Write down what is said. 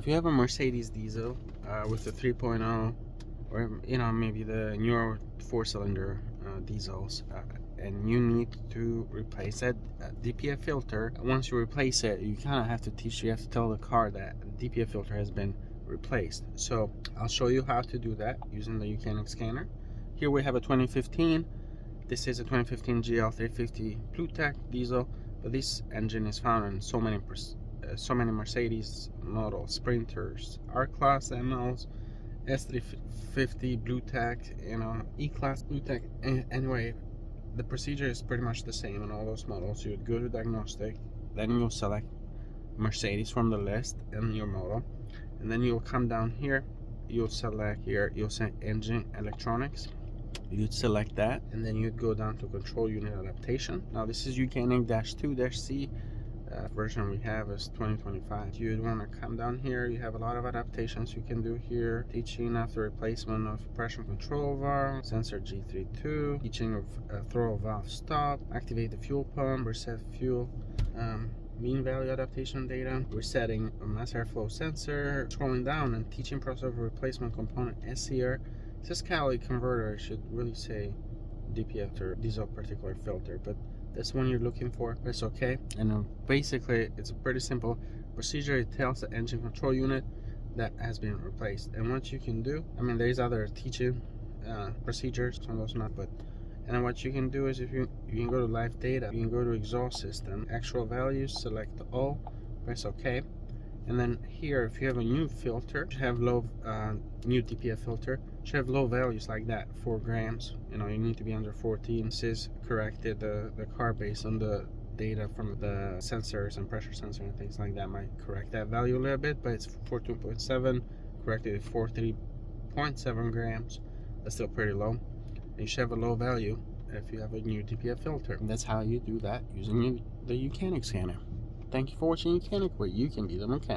if you have a Mercedes diesel with the 3.0 or maybe the newer 4-cylinder diesels, and you need to replace that DPF filter, once you replace it, you kind of have to tell the car that the DPF filter has been replaced. So I'll show you how to do that using the YOUCANIC scanner. Here we have a 2015. This is a 2015 GL350 Bluetec diesel, but this engine is found in so many Mercedes models: Sprinters, R-Class MLs, S350 Bluetec, E-Class Bluetec. Anyway, the procedure is pretty much the same in all those models. You would go to diagnostic, then you'll select Mercedes from the list and your model, and then you'll come down here, you'll select here, you'll say engine electronics. You'd select that, and then you'd go down to control unit adaptation. Now this is YOUCANIC-2-C. Version we have is 2025. You'd want to come down here. You have a lot of adaptations you can do here. Teaching after replacement of pressure control valve, sensor G32, teaching of throttle valve stop, activate the fuel pump, reset fuel, mean value adaptation data, resetting a mass airflow sensor. Scrolling down, and teaching process of replacement component S here. This catalytic converter should really say DPF or Diesel Particulate Filter, but that's one you're looking for. Press OK, and basically it's a pretty simple procedure. It tells the engine control unit that has been replaced. And what you can do, there's other teaching procedures, some of those not, but and what you can do is, if you can go to live data, you can go to exhaust system, actual values, select all, press OK. And then here, if you have a new filter, you have low new DPF filter, should have low values like that, 4 grams. You need to be under 14. This is corrected the car based on the data from the sensors and pressure sensor and things like that. Might correct that value a little bit, but it's 14.7, corrected at 43.7 grams. That's still pretty low. And you should have a low value if you have a new DPF filter. And that's how you do that using the YOUCANIC scanner. Thank you for watching YOUCANIC, where you can be the mechanic.